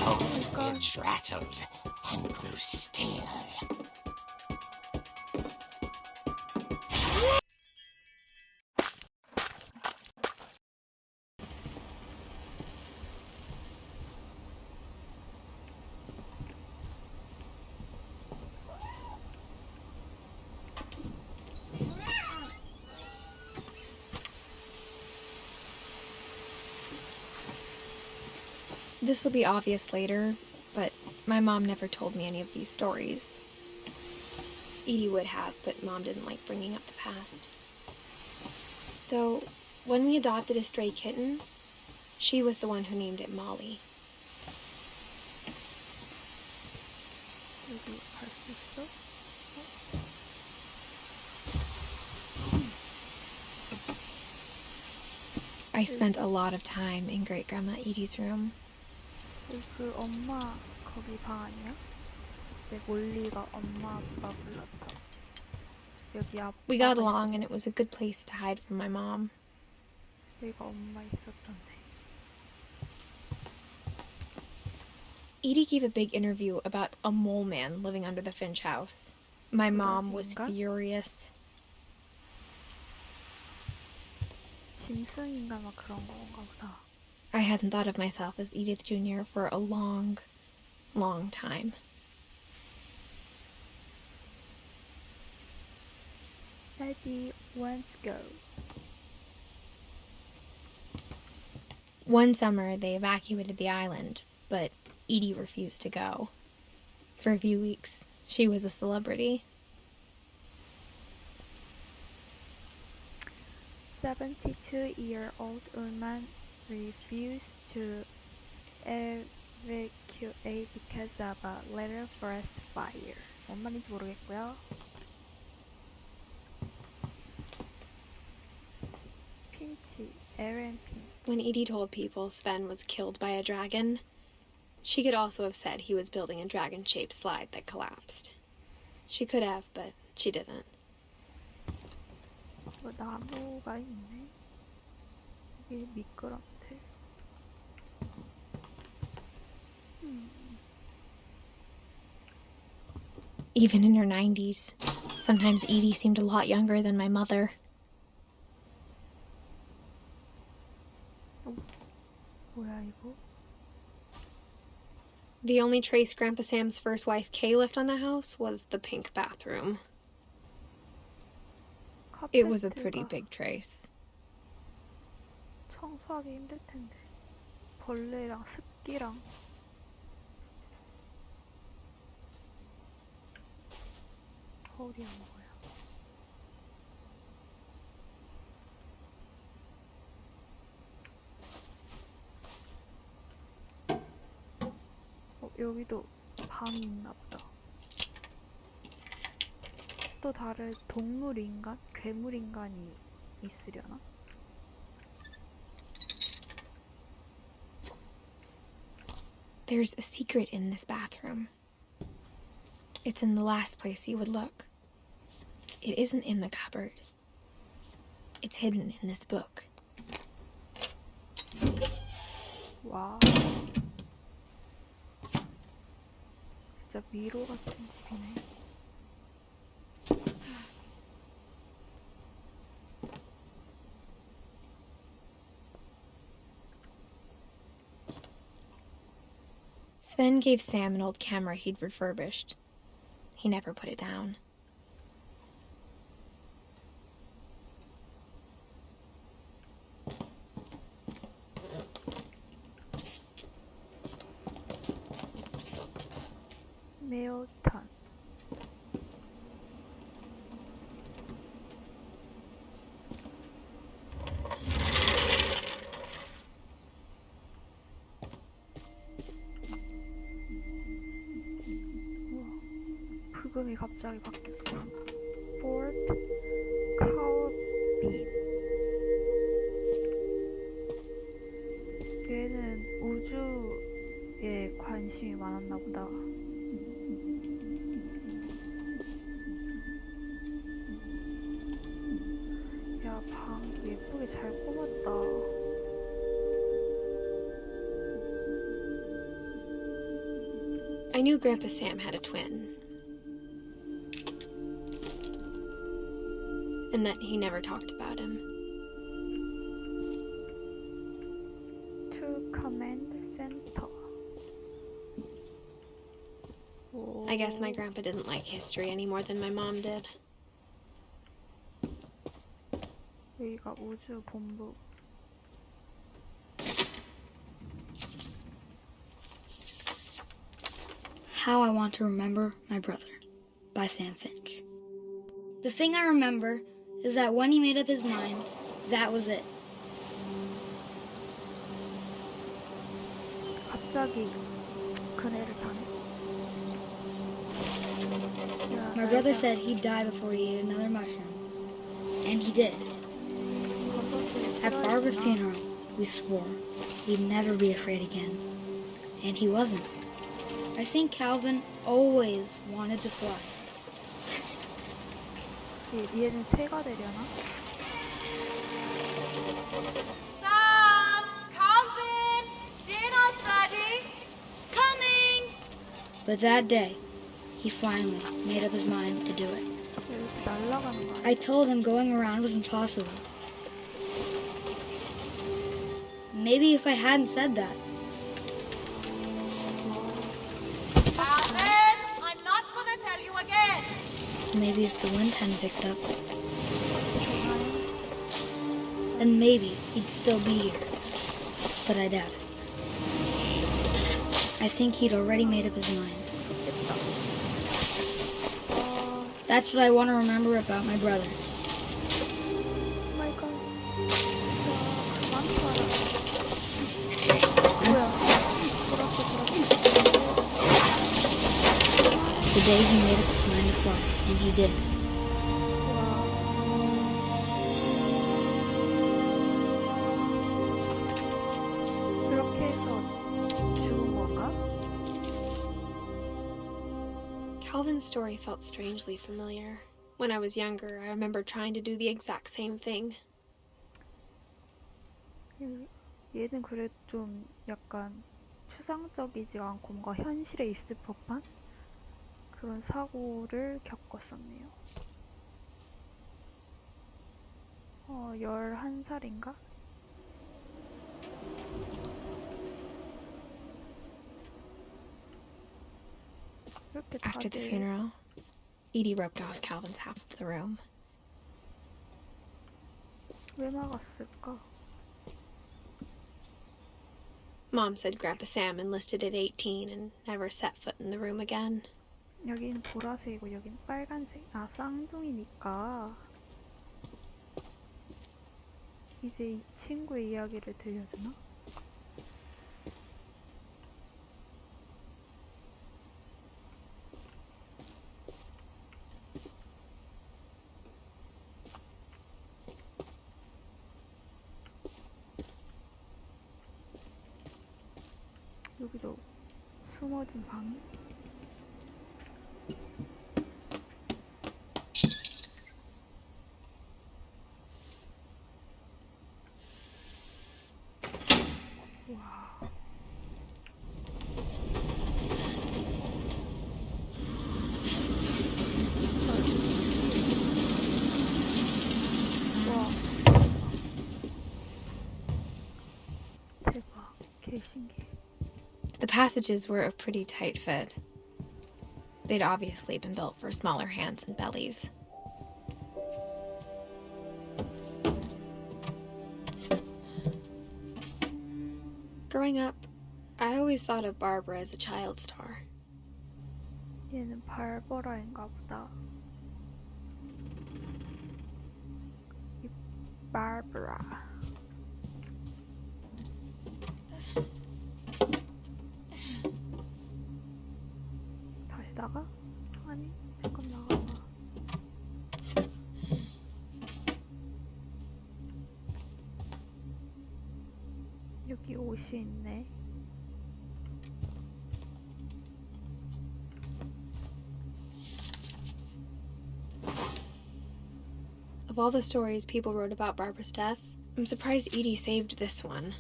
oath it rattled and grew still. This will be obvious later, but my mom never told me any of these stories. Edie would have, but Mom didn't like bringing up the past. Though, when we adopted a stray kitten, she was the one who named it Molly. 여기 갈 수 있어? I spent a lot of time in Great-Grandma Edie's room. 그 엄마 거기 방 아니야? 내 몰리가 엄마 아빠 불렀다. 여기 아빠. We got along and it was a good place to hide from my mom. 여기가 엄마 있었던데. Edie gave a big interview about a mole man living under the Finch house. My mom was furious. 짐승인가 막 그런 건가 보다. I hadn't thought of myself as Edith Jr. for a long, long time. Daddy, let's go. One summer, they evacuated the island, but Edie refused to go. For a few weeks, she was a celebrity. 72-year-old woman refused to evacuate because of a later forest fire. 뭔 말인지 모르겠고요. 핀치, 에렌 핀치. When Edie told people Sven was killed by a dragon, she could also have said he was building a dragon-shaped slide that collapsed. She could have, but she didn't. 나무가 있네. 이게 미끄럼틀. Even in her 90s, sometimes Edie seemed a lot younger than my mother. 뭐야 이거? The only trace Grandpa Sam's first wife Kay left on the house was the pink bathroom. It was a pretty big trace. 청소하기 힘들 텐데. 벌레랑 습기랑. 거울이 안 보여. 여기도 방이 있나 보다. 또 다른 동물인간? 괴물인간이 있으려나? There's a secret in this bathroom. It's in the last place you would look. It isn't in the cupboard. It's hidden in this book. 와. 진짜 미로 같은 집이네. Sven gave Sam an old camera he'd refurbished. He never put it down. 메오탄. 부금이 갑자기 바뀌었어. Fort Cowbeat. 얘는 우주에 관심이 많았나 보다. 야, 방 예쁘게 잘 꾸몄다. I knew Grandpa Sam had a twin. And that he never talked about him. To command center. I guess my grandpa didn't like history any more than my mom did. 여기가 우주 본부. How I Want to Remember My Brother by Sam Finch. The thing I remember is that when he made up his mind, that was it. 갑자기 그네를 타네. My brother said he'd die before he ate another mushroom. And he did. At Barbara's funeral, we swore he'd never be afraid again. And he wasn't. I think Calvin always wanted to fly. 얘는 새가 되려나? Sam, Calvin, dinner's ready. Coming! But that day, he finally made up his mind to do it. 왜 이렇게 날아가는 거야? I told him going around was impossible. Maybe if I hadn't said that, Calvin, I'm not gonna tell you again. maybe if the wind hadn't picked up, then maybe he'd still be here. But I doubt it. I think he'd already made up his mind. That's what I want to remember about my brother. 오 마이 갓. 그만 타라. 뭐야? 돌았어. The day he made up his mind to fly, and he did. 이렇게 해서 죽은 건가? Calvin's story felt strangely familiar. When I was younger, I remember trying to do the exact same thing. 얘는 그래도 좀 약간 추상적이지 않고 뭔가 현실에 있을 법한 그런 사고를 겪었었네요. 11살인가? 이렇게 After the 다들 funeral, Edie roped off Calvin's half of the room. 왜 막았을까? Mom said Grandpa Sam enlisted at 18 and never set foot in the room again. 여긴 보라색이고 여긴 빨간색. 아, 쌍둥이니까 이제 이 친구의 이야기를 들려주나? 여기도 숨어진 방이? 와. 와. 대박. 개 신기해. The passages were a pretty tight fit. They'd obviously been built for smaller hands and bellies. Growing up, I always thought of Barbara as a child star. 얘는 발버라인가 보다. 이 바브라. 다시 나가? 아니, 잠깐 나가봐. 여기 옷이 있네. Of all the stories people wrote about Barbara's death, I'm surprised Edie saved this one.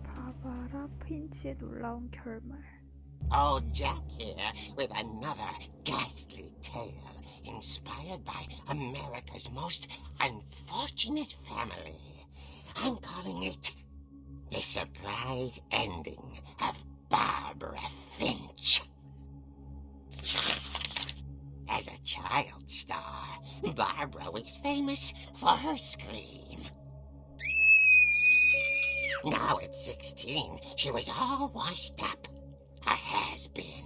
바바라 핀치의 놀라운 결말. Old Jack here with another ghastly tale inspired by America's most unfortunate family. I'm calling it The Surprise Ending of Barbara Finch. As a child star, Barbara was famous for her scream. Now at 16, she was all washed up. A has-been.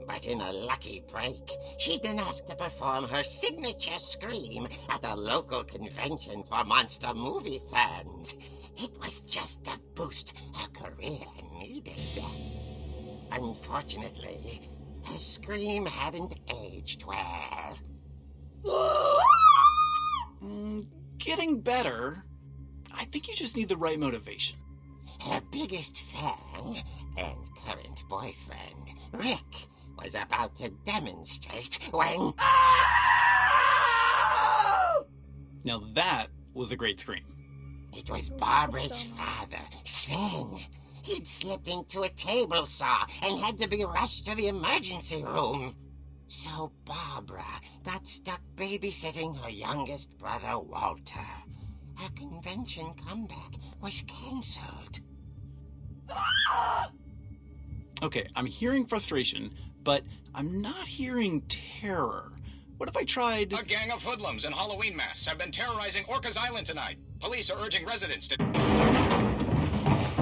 But in a lucky break, she'd been asked to perform her signature scream at a local convention for monster movie fans. It was just the boost her career needed. Unfortunately, her scream hadn't aged well. Getting better. I think you just need the right motivation. Her biggest fan and current boyfriend, Rick, was about to demonstrate when... Now that was a great scream. It was Barbara's father, Sven. He'd slipped into a table saw and had to be rushed to the emergency room. So Barbara got stuck babysitting her youngest brother, Walter. Her convention comeback was cancelled. Okay, I'm hearing frustration, but I'm not hearing terror. What if I tried... A gang of hoodlums in Halloween masks have been terrorizing Orcas Island tonight. Police are urging residents to...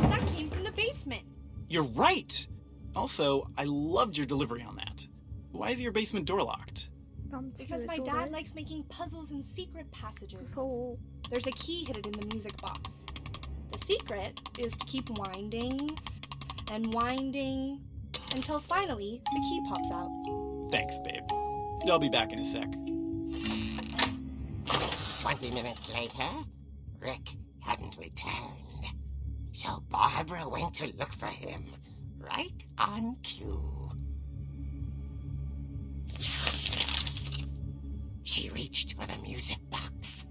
That came from the basement. You're right! Also, I loved your delivery on that. Why is your basement door locked? Because my dad likes making puzzles and secret passages. 무서워. There's a key hidden in the music box. The secret is to keep winding and winding until finally the key pops out. Thanks, babe. I'll be back in a sec. 20 minutes later, Rick hadn't returned. So Barbara went to look for him, right on cue. She reached for the music box.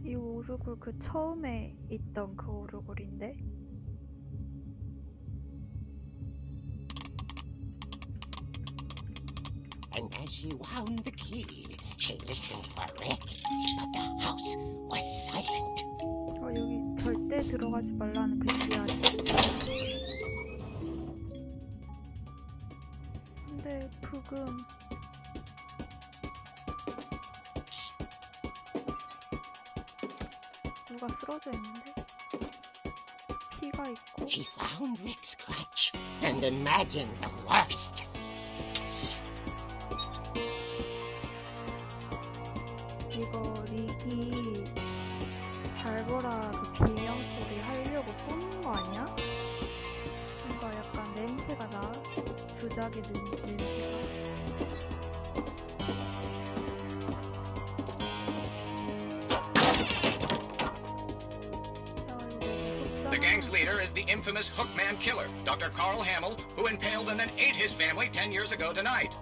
이 오르골 그 처음에 있던 그 오르골인데? And as she wound the key, she listened for Rick, but the house was silent. 여기 절대 들어가지 말라는 그 지하실. 근데 부금 누가 쓰러져 있는데? 피가 있고. She found Rick's crutch and imagined the worst. 이거 릭이 발보라 그 비명 소리 하려고 뽑는 거 아니야? 뭔가 약간 냄새가 나. 주작의 냄새가. The gang's leader is the infamous Hookman Killer, Dr. Carl Hamill, who impaled and then ate his family 10 years ago tonight.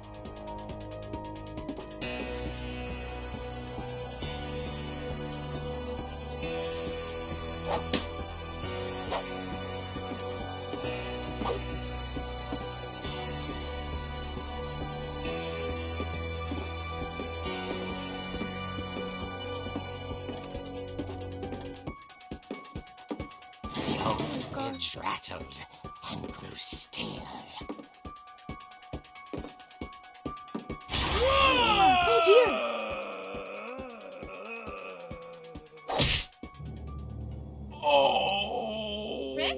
The old fridge rattled and grew still. Oh dear! Oh! Rick?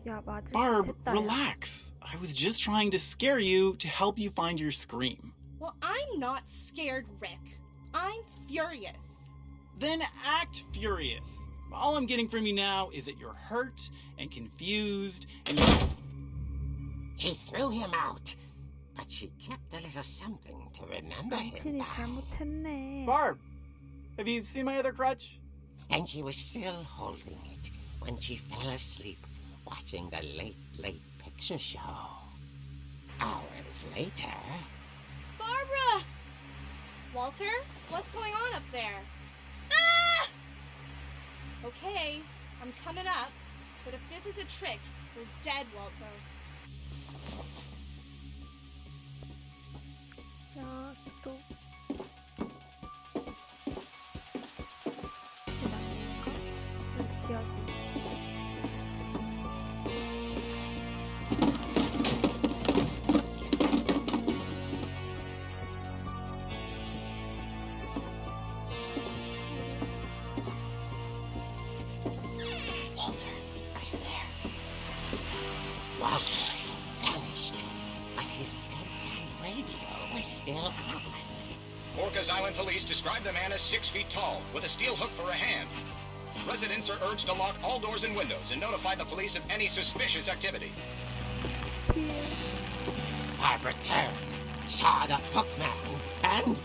야, 맞을 Barb, 듯했다, 야. relax. I was just trying to scare you to help you find your scream. Well, I'm not scared, Rick. I'm furious. Then act furious. All I'm getting from you now is that you're hurt and confused and She threw him out, but she kept a little something to remember him 남친이 by. 잘못했네. Barb, have you seen my other crutch? And she was still holding it when she fell asleep watching the late picture show. Hours later... Barbara! Walter, what's going on up there? Ah! Okay, I'm coming up. But if this is a trick, we're dead, Walter. 야, 또. 계단인가? 지하실. Walter, are you there? Walter had vanished, but his bedside radio was still on. Orcas Island police describe the man as 6 feet tall, with a steel hook for a hand. Residents are urged to lock all doors and windows and notify the police of any suspicious activity. Barbara turned, saw the hookman, and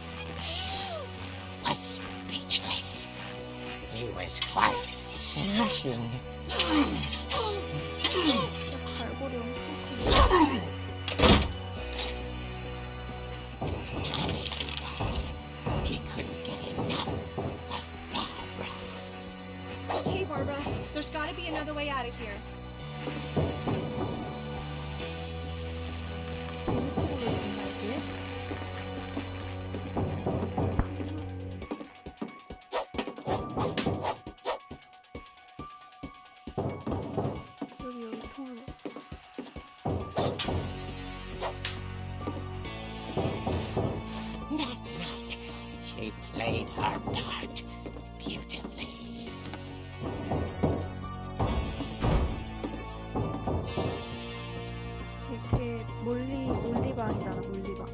was speechless. He was quite smashing. 갈고리 엄청 And there he was. He couldn't get enough of Barbara. Okay, Barbara, there's gotta be another way out of here. 여기 통로. That night, she played her part beautifully. 이렇게 몰리방이잖아, 몰리방.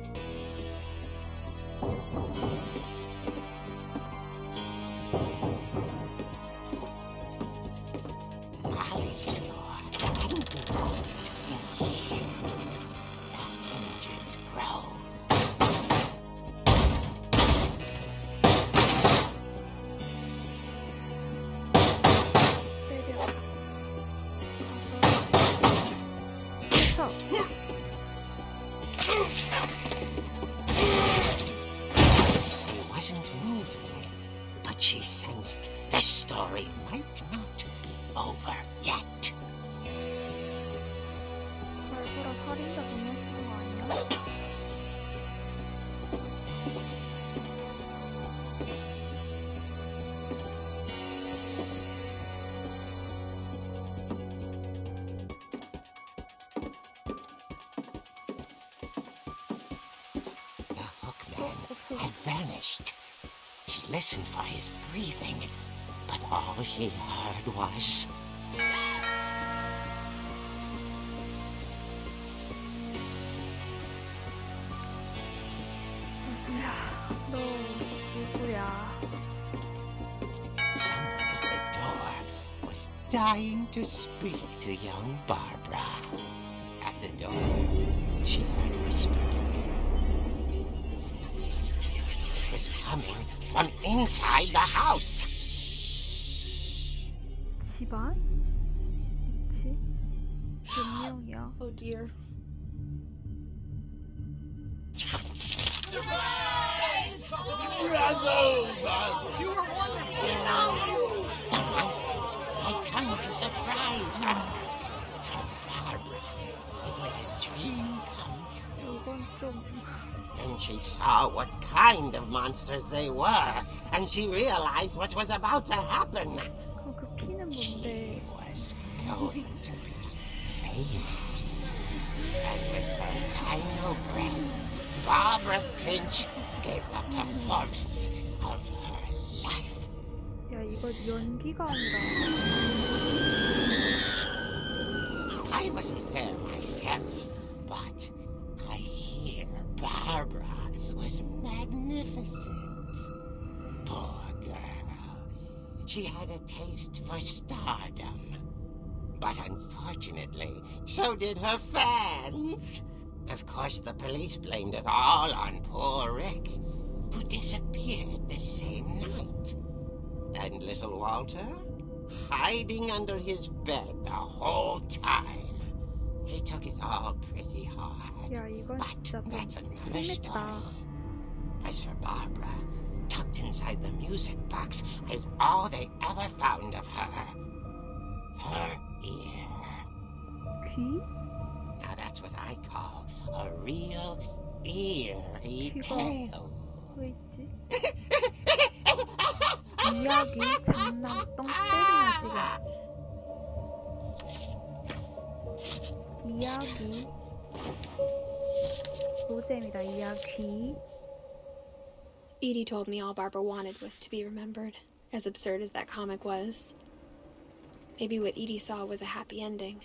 Molly's door hadn't been opened in years. The hinges groaned. 때려. 가서. 됐어. He wasn't moving, but she sensed the story might not be over yet. 발보라 살인자 동영상 아니야? The hookman had vanished. She listened for his breathing, but all she heard was... 너 누구야? Someone at the door was dying to speak to young Barbara. At the door, she heard whispering. It was coming from inside the house. 집안? 그치? 몇 명이야? Oh dear. The monsters had come to surprise her. For Barbara, it was a dream come true. 이건 좀 Then she saw what kind of monsters they were, and she realized what was about to happen. 그 피는 She 뭔데? was going to be famous. And with her final breath, Barbara Finch gave the performance of her life. 야 이거 연기가 아니라 I wasn't there myself, but I hear Barbara was magnificent. Poor girl. She had a taste for stardom. But unfortunately, so did her fans. Of course, the police blamed it all on poor Rick, who disappeared the same night. And little Walter? Hiding under his bed the whole time. He took it all pretty hard. 야 이건 But 진짜 좀 that's another 심했다. story. As for Barbara, tucked inside the music box is all they ever found of her. Her ears. 귀? Now that's what I call a real eerie 귀가 tale. 왜 있지? 이야기 장난 똥 때리나 지금. 이야기 노잼이다. 이야기. Edie told me all Barbara wanted was to be remembered, as absurd as that comic was. Maybe what Edie saw was a happy ending.